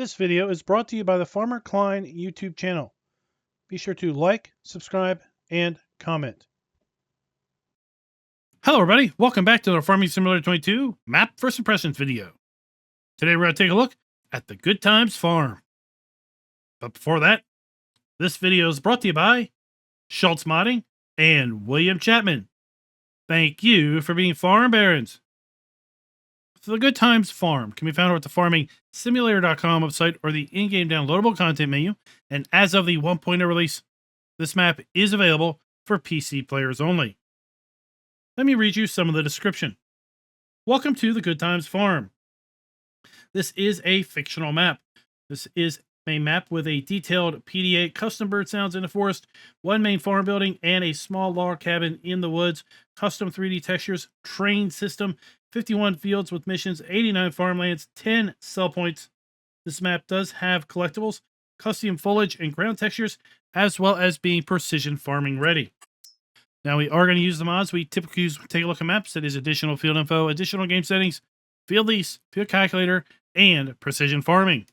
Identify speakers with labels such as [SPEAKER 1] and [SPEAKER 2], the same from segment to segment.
[SPEAKER 1] This video is brought to you by the FarmerKlein YouTube channel. Be sure to like, subscribe, and comment.
[SPEAKER 2] Hello everybody, welcome back to the Farming Simulator 22 Map First Impressions video. Today we're going to take a look at the Good Times Farm. But before that, this video is brought to you by Schultz Modding and William Chapman. Thank you for being farm barons. So the Good Times Farm can be found over at the FarmingSimulator.com website or the in-game downloadable content menu. And as of the 1.0 release, this map is available for PC players only. Let me read you some of the description. Welcome to the Good Times Farm. This is a fictional map. This is a map with a detailed PDA, custom bird sounds in the forest, one main farm building, and a small log cabin in the woods, custom 3D textures, train system, 51 fields with missions, 89 farmlands, 10 sell points. This map does have collectibles, custom foliage, and ground textures, as well as being precision farming ready. Now we are going to use the mods we typically use to take a look at maps. That is additional field info, additional game settings, field lease, field calculator, and precision farming.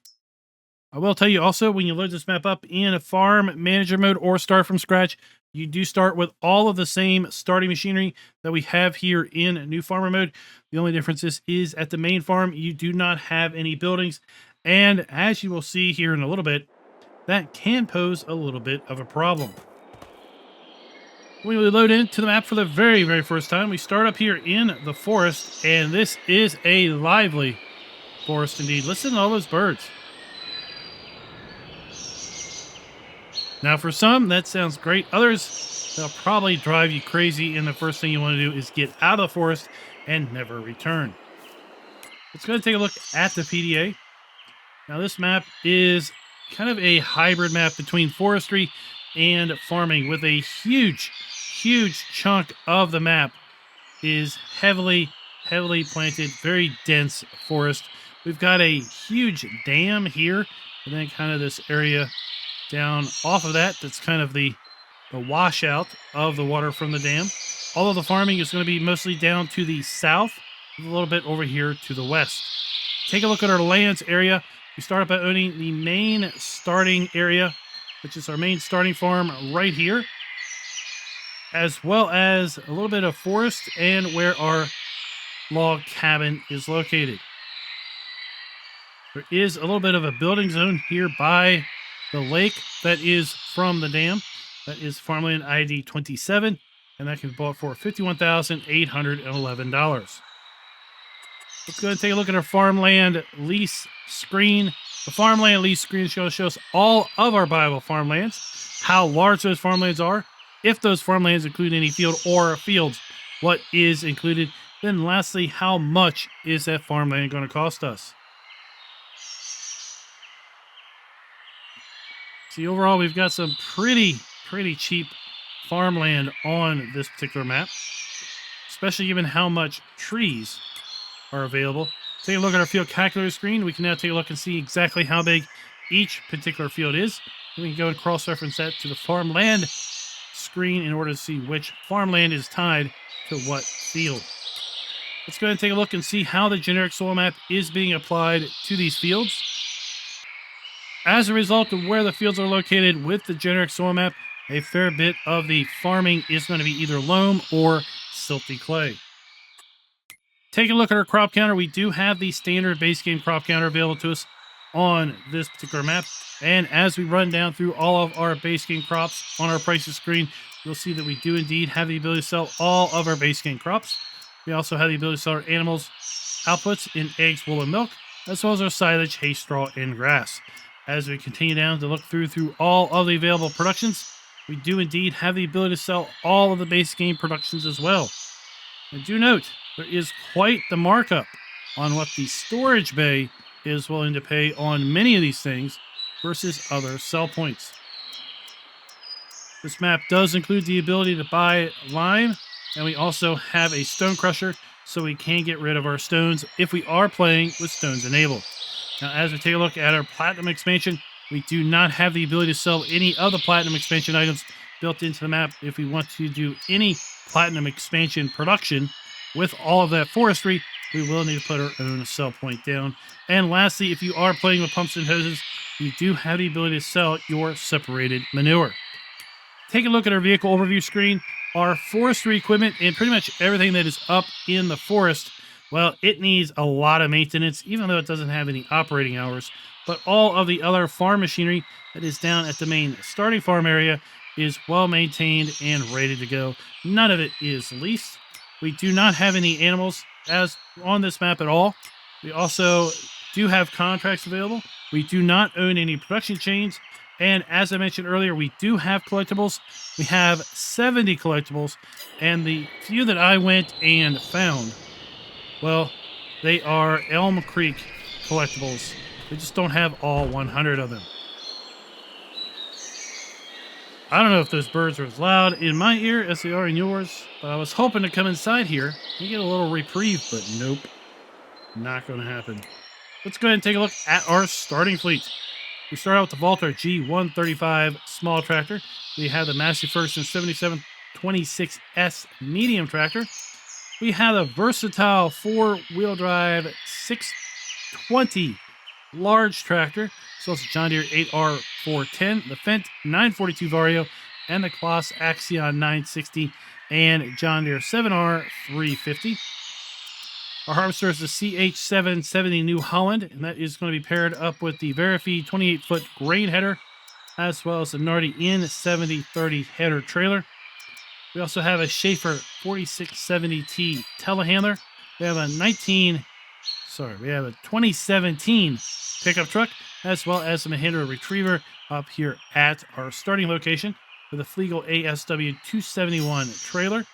[SPEAKER 2] I will tell you also, when you load this map up in a farm manager mode or start from scratch, you do start with all of the same starting machinery that we have here in new farmer mode. The only difference is at the main farm, you do not have any buildings. And as you will see here in a little bit, that can pose a little bit of a problem. When we load into the map for the very, very first time, we start up here in the forest, and this is a lively forest indeed. Listen to all those birds. Now for some, that sounds great. Others, they'll probably drive you crazy, and the first thing you want to do is get out of the forest and never return. Let's go and take a look at the PDA. Now this map is kind of a hybrid map between forestry and farming, with a huge chunk of the map is heavily planted, very dense forest. We've got a huge dam here, and then kind of this area down off of that, that's kind of the washout of the water from the dam. Although the farming is going to be mostly down to the south, a little bit over here to the west. Take a look at our lands area. We start up by owning the main starting area, which is our main starting farm right here, as well as a little bit of forest and where our log cabin is located. There is a little bit of a building zone here by the lake that is from the dam. That is farmland ID 27, and that can be bought for $51,811. Let's go ahead and take a look at our farmland lease screen. The farmland lease screen shows us all of our buyable farmlands, how large those farmlands are, if those farmlands include any field or fields, what is included, then lastly, how much is that farmland going to cost us. See, overall, we've got some pretty cheap farmland on this particular map, especially given how much trees are available. Take a look at our field calculator screen. We can now take a look and see exactly how big each particular field is. Then we can go and cross-reference that to the farmland screen in order to see which farmland is tied to what field. Let's go ahead and take a look and see how the generic soil map is being applied to these fields. As a result of where the fields are located with the generic soil map, a fair bit of the farming is going to be either loam or silty clay. Taking a look at our crop counter, we do have the standard base game crop counter available to us on this particular map. And as we run down through all of our base game crops on our prices screen, you'll see that we do indeed have the ability to sell all of our base game crops. We also have the ability to sell our animals outputs in eggs, wool, and milk, as well as our silage, hay, straw, and grass. As we continue down to look through all of the available productions, we do indeed have the ability to sell all of the base game productions as well. And do note, there is quite the markup on what the storage bay is willing to pay on many of these things versus other sell points. This map does include the ability to buy lime, and we also have a stone crusher, so we can get rid of our stones if we are playing with stones enabled. Now, as we take a look at our Platinum expansion, we do not have the ability to sell any of the Platinum expansion items built into the map. If we want to do any Platinum expansion production with all of that forestry, we will need to put our own sell point down. And lastly, if you are playing with pumps and hoses, you do have the ability to sell your separated manure. Take a look at our vehicle overview screen. Our forestry equipment and pretty much everything that is up in the forest, well, it needs a lot of maintenance, even though it doesn't have any operating hours. But all of the other farm machinery that is down at the main starting farm area is well maintained and ready to go. None of it is leased. We do not have any animals as on this map at all. We also do have contracts available. We do not own any production chains. And as I mentioned earlier, we do have collectibles. We have 70 collectibles. And the few that I went and found, well, they are Elm Creek collectibles. We just don't have all 100 of them. I don't know if those birds are as loud in my ear as they are in yours, but I was hoping to come inside here and get a little reprieve, but nope. Not going to happen. Let's go ahead and take a look at our starting fleet. We start out with the Valter G135 small tractor. We have the Massey Ferguson 7726S medium tractor. We have a versatile four-wheel drive 620 large tractor. So it's a John Deere 8R410, the Fendt 942 Vario, and the Kloss Axion 960 and John Deere 7R350. Our harvester is the CH770 New Holland, and that is going to be paired up with the Verifee 28-foot grain header, as well as the Nardi N7030 header trailer. We also have a Schaefer 4670T telehandler. We have a 2017 pickup truck, as well as a Mahindra Retriever up here at our starting location with a Fliegel ASW 271 trailer.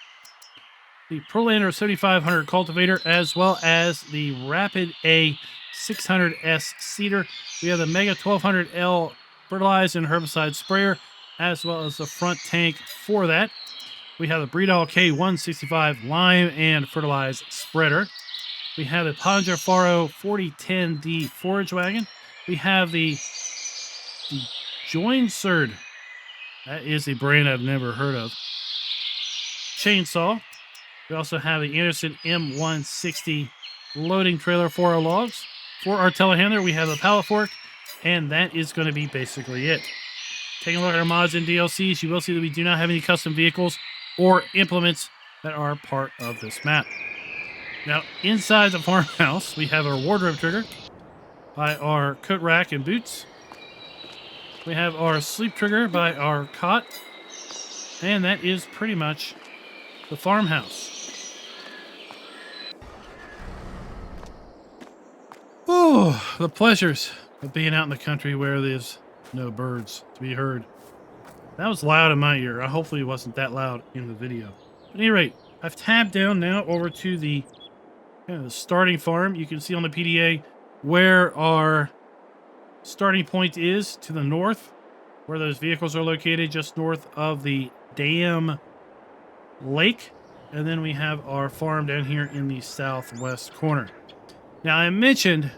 [SPEAKER 2] The Prolander 7500 cultivator, as well as the Rapid A 600S seeder. We have the Mega 1200L fertilizer and herbicide sprayer, as well as the front tank for that. We have the Bredal K165 lime and fertilizer spreader. We have the Ponja Faro 4010D forage wagon. We have the Joinserd. That is a brand I've never heard of. Chainsaw. We also have the Anderson M160 loading trailer for our logs. For our telehandler, we have a pallet fork, and that is going to be basically it. Taking a look at our mods and DLCs, you will see that we do not have any custom vehicles or implements that are part of this map. Now, inside the farmhouse, we have our wardrobe trigger by our coat rack and boots. We have our sleep trigger by our cot, and that is pretty much the farmhouse. Oh, the pleasures of being out in the country where there's no birds to be heard. That was loud in my ear. Hopefully it wasn't that loud in the video. At any rate, I've tabbed down now over to the starting farm. You can see on the PDA where our starting point is to the north, where those vehicles are located just north of the dam lake. And then we have our farm down here in the southwest corner. Now, I mentioned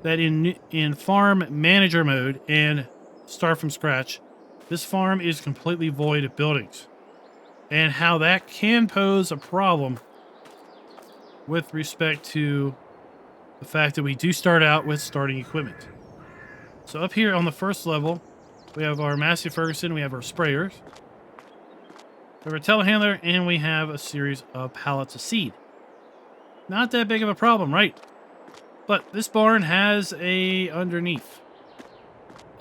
[SPEAKER 2] that in farm manager mode and start from scratch, this farm is completely void of buildings, and how that can pose a problem with respect to the fact that we do start out with starting equipment. So up here on the first level, we have our Massey Ferguson, we have our sprayers, we have our telehandler, and we have a series of pallets of seed. Not that big of a problem, right? But this barn has a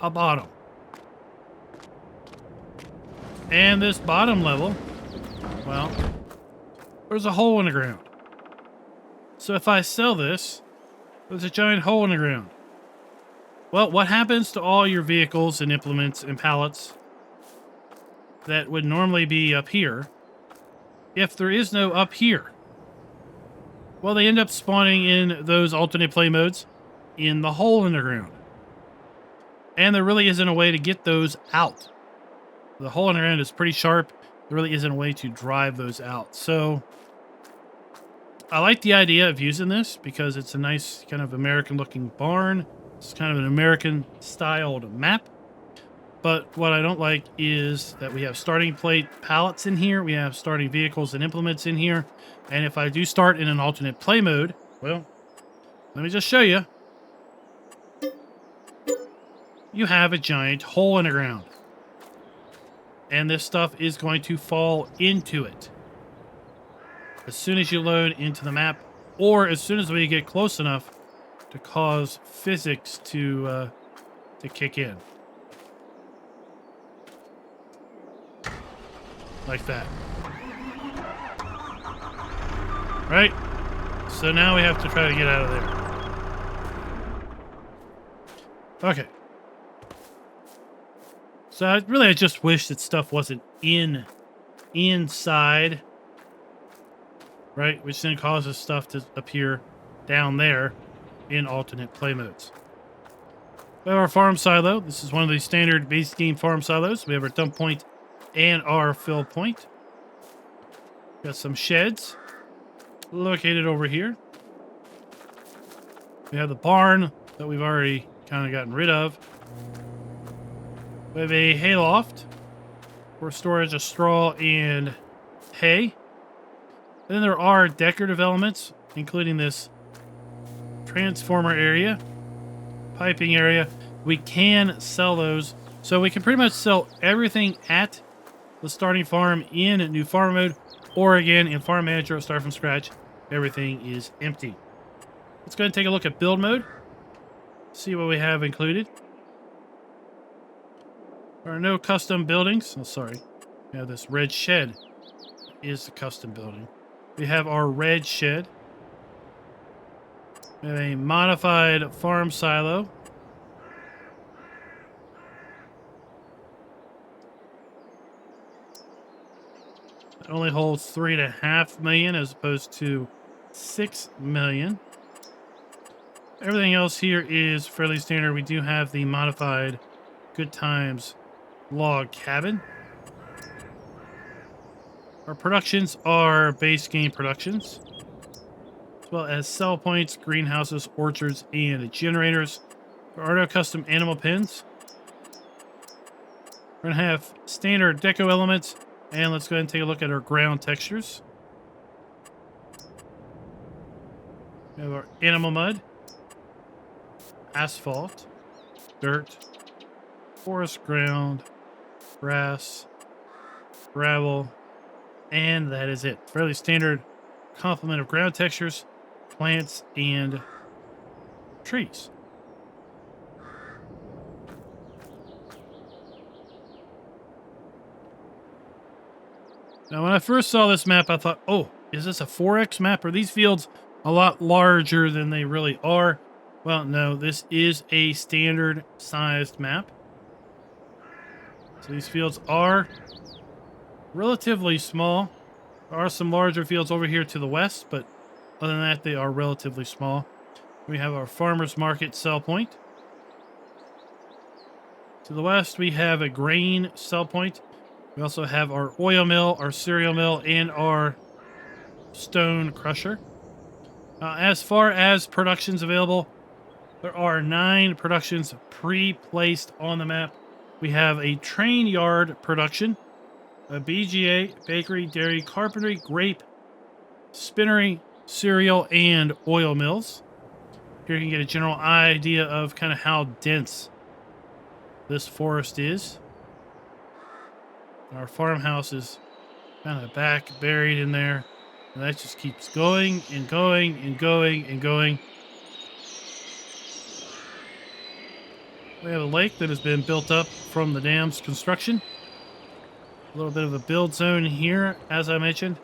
[SPEAKER 2] bottom. And this bottom level, well, there's a hole in the ground. So if I sell this, there's a giant hole in the ground. Well, what happens to all your vehicles and implements and pallets that would normally be up here if there is no up here? Well, they end up spawning in those alternate play modes in the hole in the ground. And there really isn't a way to get those out. The hole in the ground is pretty sharp. There really isn't a way to drive those out. So I like the idea of using this because it's a nice kind of American looking barn. It's kind of an American styled map. But what I don't like is that we have starting plate pallets in here. We have starting vehicles and implements in here. And if I do start in an alternate play mode, Well, let me just show you. You have a giant hole in the ground. And this stuff is going to fall into it as soon as you load into the map, or as soon as we get close enough to cause physics to kick in. Like that. Right? So now we have to try to get out of there. Okay. So I just wish that stuff wasn't inside. Right? Which then causes stuff to appear down there in alternate play modes. We have our farm silo. This is one of the standard base game farm silos. We have our dump point and our fill point. Got some sheds located over here. We have the barn that we've already kind of gotten rid of. We have a hayloft for storage of straw and hay. Then there are decorative elements, including this transformer area, piping area. We can sell those. So we can pretty much sell everything at the starting farm in new farm mode, or again in farm manager or start from scratch. Everything is empty. Let's go ahead and take a look at build mode. See what we have included. There are no custom buildings. Oh, sorry. We have this red shed. Is the custom building. We have our red shed. We have a modified farm silo. It only holds 3.5 million as opposed to 6 million. Everything else here is fairly standard. We do have the modified Good Times log cabin. Our productions are base game productions, as well as sell points, greenhouses, orchards, and generators. There are no custom animal pens. We're going to have standard deco elements, and let's go ahead and take a look at our ground textures. We have our animal mud, asphalt, dirt, forest ground, grass, gravel, and that is it. Fairly standard complement of ground textures, plants, and trees. Now, when I first saw this map, I thought, oh, is this a 4X map? Are these fields a lot larger than they really are? Well, no, this is a standard sized map. So these fields are relatively small. There are some larger fields over here to the west, but other than that, they are relatively small. We have our farmer's market sell point. To the west, we have a grain sell point. We also have our oil mill, our cereal mill, and our stone crusher. As far as productions available, there are 9 productions pre-placed on the map. We have a train yard production, a BGA, bakery, dairy, carpentry, grape, spinnery, cereal, and oil mills. Here you can get a general idea of kind of how dense this forest is. Our farmhouse is kind of back, buried in there. And that just keeps going and going and going and going. We have a lake that has been built up from the dam's construction. A little bit of a build zone here, as I mentioned.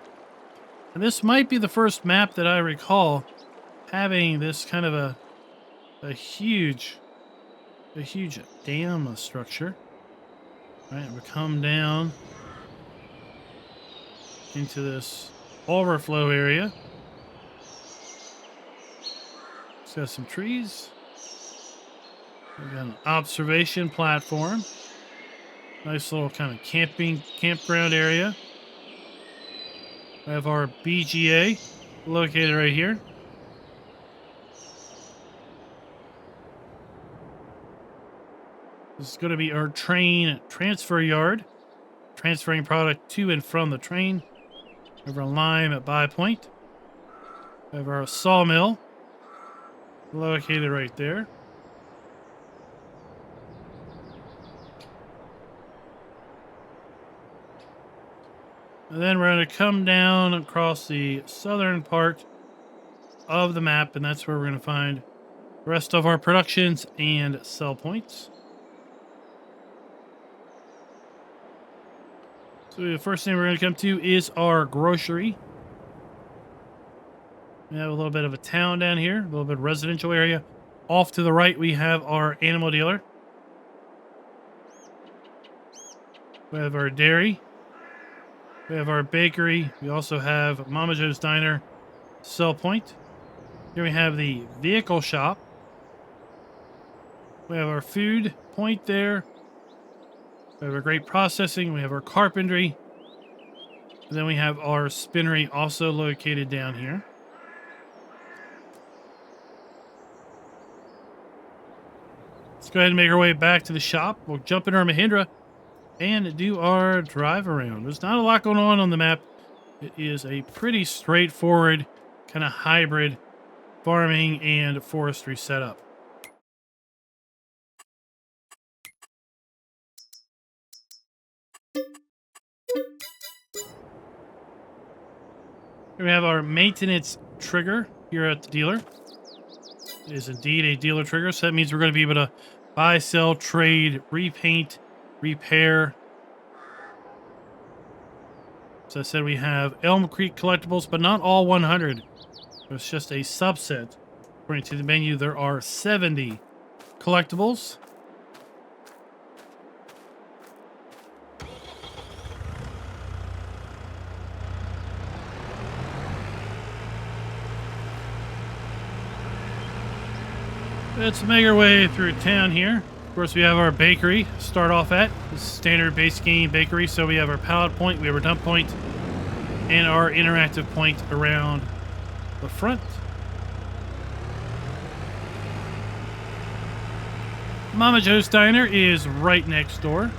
[SPEAKER 2] And this might be the first map that I recall having this kind of a huge dam structure. All right, we come down into this overflow area. It's got some trees. We've got an observation platform. Nice little kind of campground area. We have our BGA located right here. This is going to be our train transfer yard, transferring product to and from the train. We have our lime at buy point. We have our sawmill located right there. And then we're going to come down across the southern part of the map, and that's where we're going to find the rest of our productions and sell points. So the first thing we're going to come to is our grocery. We have a little bit of a town down here, a little bit of residential area. Off to the right, we have our animal dealer. We have our dairy. We have our bakery. We also have Mama Joe's Diner, sell point. Here we have the vehicle shop. We have our food point there. We have our great processing. We have our carpentry. And then we have our spinnery also located down here. Let's go ahead and make our way back to the shop. We'll jump in our Mahindra and do our drive around. There's not a lot going on the map. It is a pretty straightforward kind of hybrid farming and forestry setup. Here we have our maintenance trigger here at the dealer. It is indeed a dealer trigger, so that means we're going to be able to buy, sell, trade, repaint, repair. As I said, we have Elm Creek collectibles, but not all 100. It's just a subset. According to the menu, there are 70 collectibles. Let's make our way through town here. Of course, we have our bakery to start off at. This is standard base game bakery. So we have our pallet point, we have our dump point, and our interactive point around the front. Mama Joe's Diner is right next door.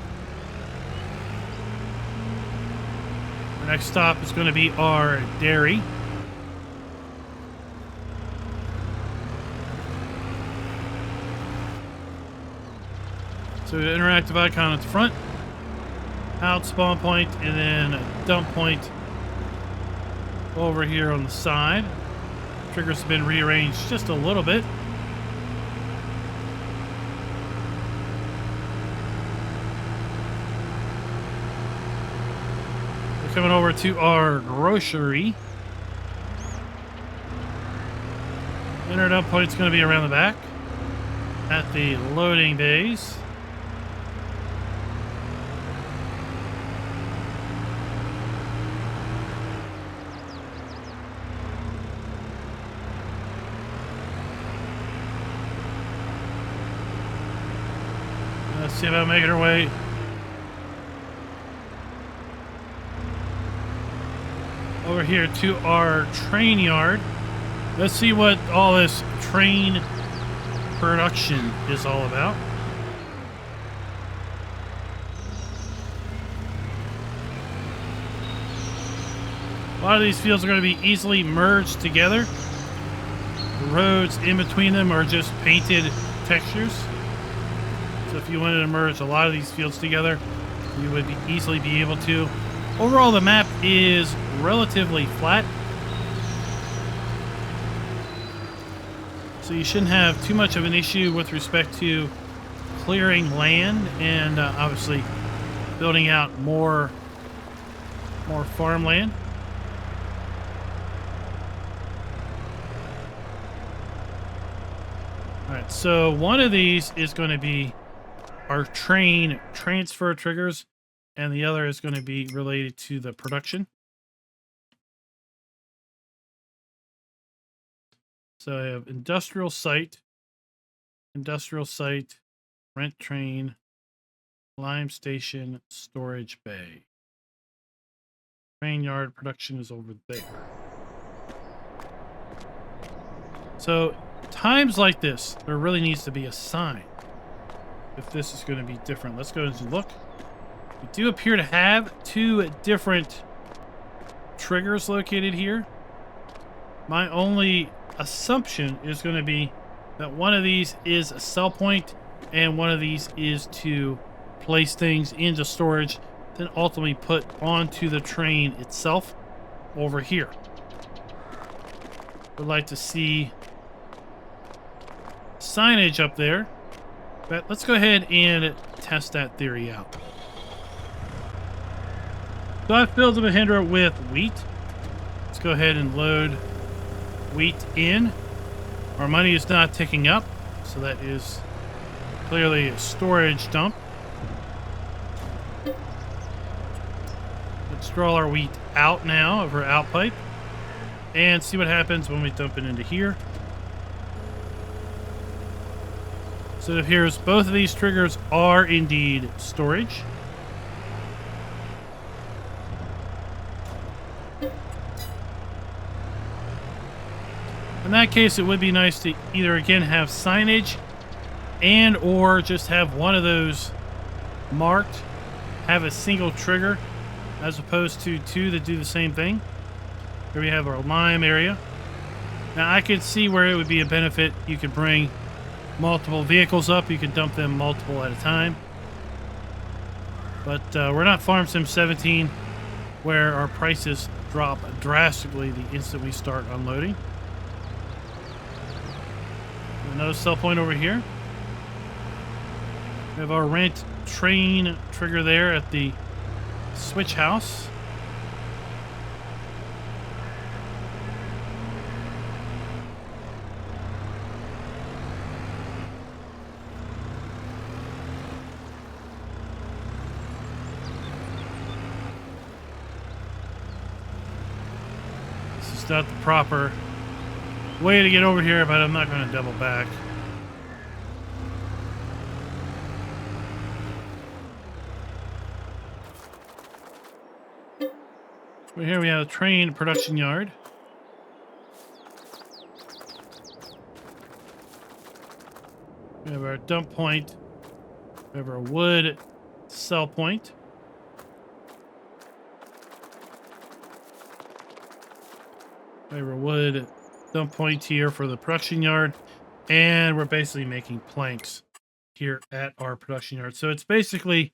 [SPEAKER 2] Our next stop is going to be our dairy. So the interactive icon at the front, out spawn point, and then a dump point over here on the side. Triggers have been rearranged just a little bit. We're coming over to our grocery. And our dump point's going to be around the back at the loading bays. Let's see about making our way over here to our train yard. Let's see what all this train production is all about. A lot of these fields are going to be easily merged together. The roads in between them are just painted textures. So if you wanted to merge a lot of these fields together, you would easily be able to. Overall, the map is relatively flat. So you shouldn't have too much of an issue with respect to clearing land and obviously building out more farmland. All right, so one of these is going to be our train transfer triggers, and the other is going to be related to the production. So I have industrial site, rent train, lime station, storage bay. Train yard production is over there. So times like this, there really needs to be a sign if this is going to be different. Let's go and look. We do appear to have two different triggers located here. My only assumption is going to be that one of these is a sell point, and one of these is to place things into storage, then ultimately put onto the train itself over here. Would like to see signage up there, but let's go ahead and test that theory out. So I've filled the Mahindra with wheat. Let's go ahead and load wheat in. Our money is not ticking up, so that is clearly a storage dump. Let's draw our wheat out now of our out pipe and see what happens when we dump it into here. So it appears both of these triggers are indeed storage. In that case, it would be nice to either again have signage and or just have one of those marked, have a single trigger as opposed to two that do the same thing. Here we have our lime area. Now I could see where it would be a benefit. You could bring multiple vehicles up. You could dump them multiple at a time. But we're not Farm Sim 17 where our prices drop drastically the instant we start unloading. Another sell point over here. We have our rent train trigger there at the switch house. This is not the proper way to get over here, but I'm not going to double back. Right here we have a train production yard. We have our dump point. We have our wood sell point. We have our wood dump point here for the production yard, and we're basically making planks here at our production yard. So it's basically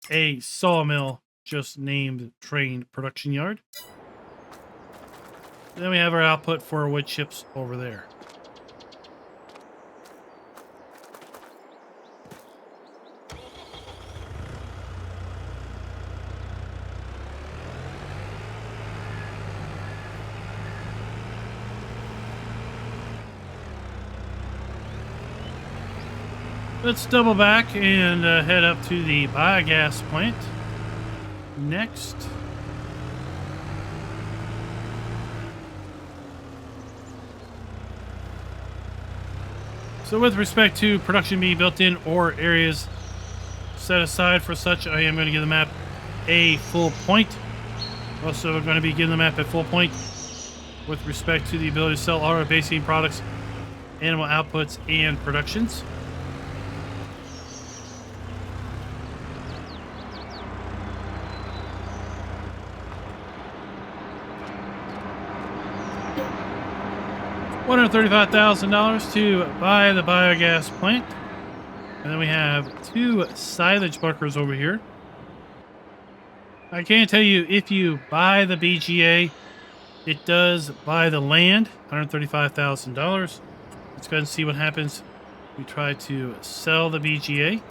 [SPEAKER 2] a sawmill just named train production yard. Then we have our output for our wood chips over there. Let's double back and head up to the biogas plant next. So with respect to production being built in or areas set aside for such, I am going to give the map a full point. Also going to be giving the map a full point with respect to the ability to sell all our basic products, animal outputs, and productions. $135,000 to buy the biogas plant. And then we have 2 silage bunkers over here. I can tell you, if you buy the BGA, it does buy the land, $135,000. Let's go ahead and see what happens. We try to sell the BGA.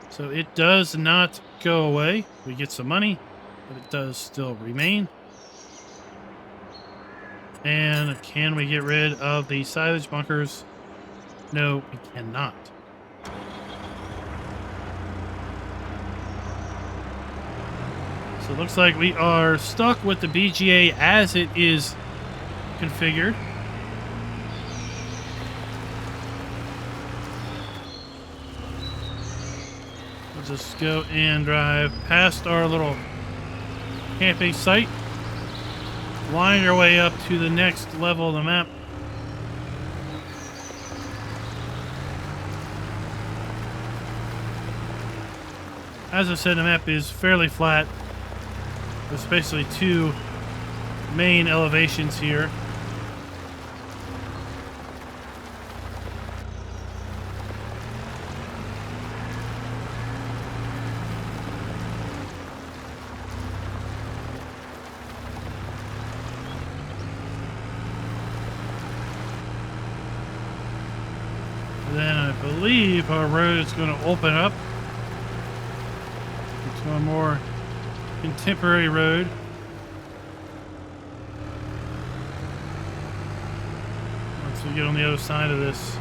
[SPEAKER 2] So it does not go away. We get some money, but it does still remain. And can we get rid of the silage bunkers? No, we cannot. So it looks like we are stuck with the BGA as it is configured. We'll just go and drive past our little camping site. Wind our way up to the next level of the map. As I said, the map is fairly flat. There's basically 2 main elevations here. believe our road is going to open up into a more contemporary road. Once we get on the other side of this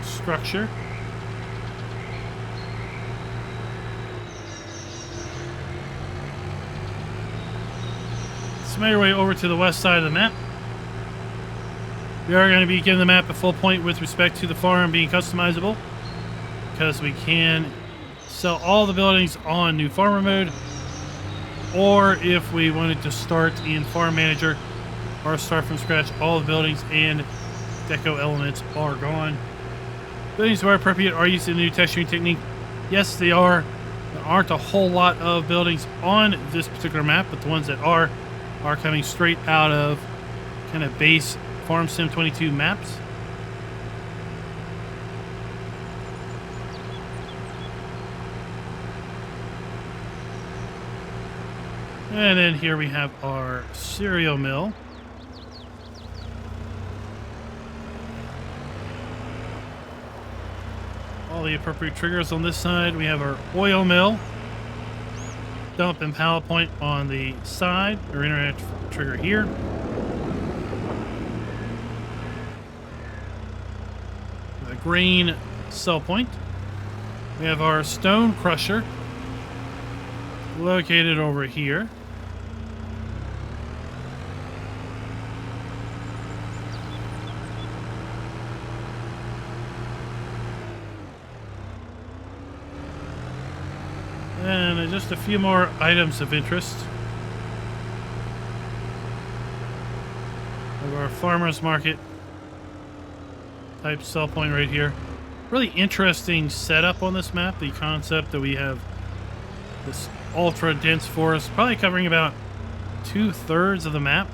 [SPEAKER 2] structure. Let's make our way over to the west side of the map. We are going to be giving the map a full point with respect to the farm being customizable, because we can sell all the buildings on new farmer mode, or if we wanted to start in farm manager or start from scratch, all the buildings and deco elements are gone. Buildings where appropriate are using the new texturing technique. Yes, they are. There aren't a whole lot of buildings on this particular map, but the ones that are coming straight out of kind of base Farm Sim 22 maps. And then here we have our cereal mill. All the appropriate triggers on this side. We have our oil mill. Dump and pallet point on the side, or interactive trigger here. The grain sell point. We have our stone crusher located over here. And just a few more items of interest. Of our farmer's market type sell point right here. Really interesting setup on this map. The concept that we have this ultra dense forest, probably covering about 2/3 of the map.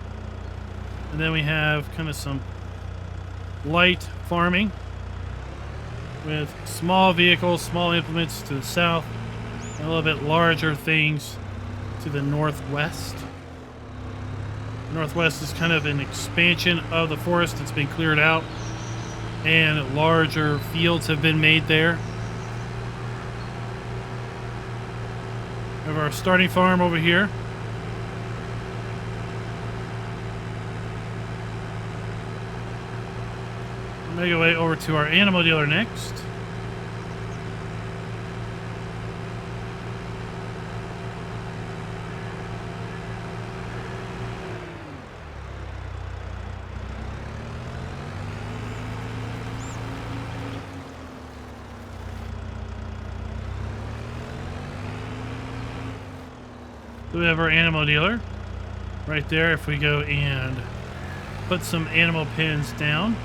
[SPEAKER 2] And then we have kind of some light farming with small vehicles, small implements to the south, and a little bit larger things to the northwest. The northwest is kind of an expansion of the forest that's been cleared out, and larger fields have been made there. We have our starting farm over here. We'll make our way over to our animal dealer next. So we have our animal dealer right there. If we go and put some animal pens down.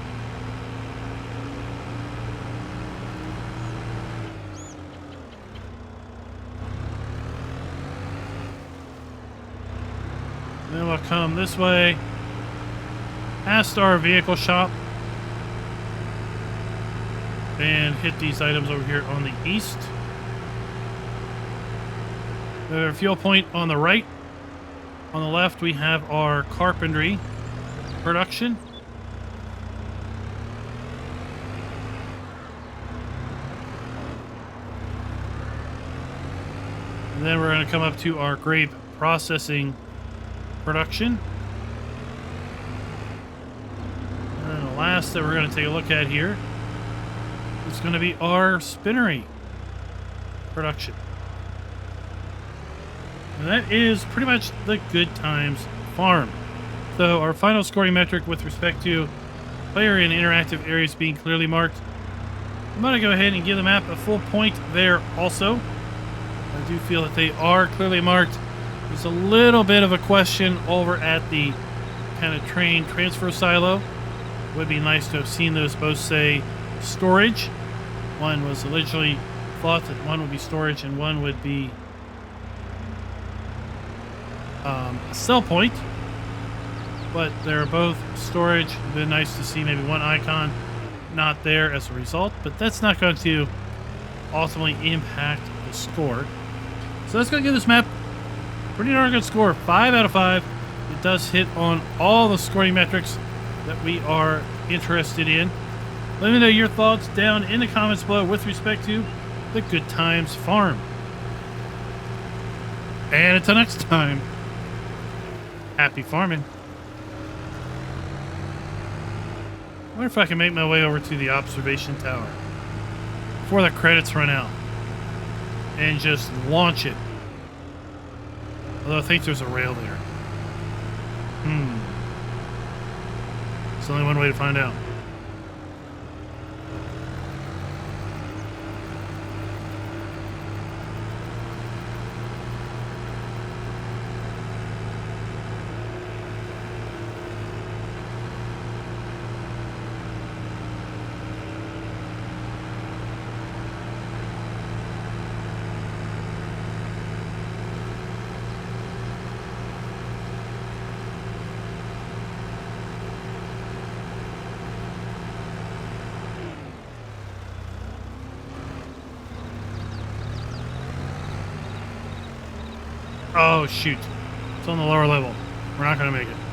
[SPEAKER 2] Then we'll come this way past our vehicle shop and hit these items over here on the east. We have our fuel point on the right. On the left, we have our carpentry production. And then we're going to come up to our grape processing production. And then the last that we're going to take a look at here is going to be our spinnery production. And that is pretty much the Good Times farm. So our final scoring metric with respect to player and interactive areas being clearly marked, I'm going to go ahead and give the map a full point there also. I do feel that they are clearly marked. There's a little bit of a question over at the kind of train transfer silo. It would be nice to have seen those both say storage. One was originally thought that one would be storage and one would be a sell point, but they're both storage. It would be nice to see maybe one icon not there as a result, but that's not going to ultimately impact the score. So that's going to give this map a pretty darn good score, 5 out of 5. It does hit on all the scoring metrics that we are interested in. Let me know your thoughts down in the comments below with respect to the Good Times Farm. And until next time, happy farming. I wonder if I can make my way over to the observation tower before the credits run out and just launch it. Although I think there's a rail there. It's only one way to find out. Oh, shoot. It's on the lower level. We're not going to make it.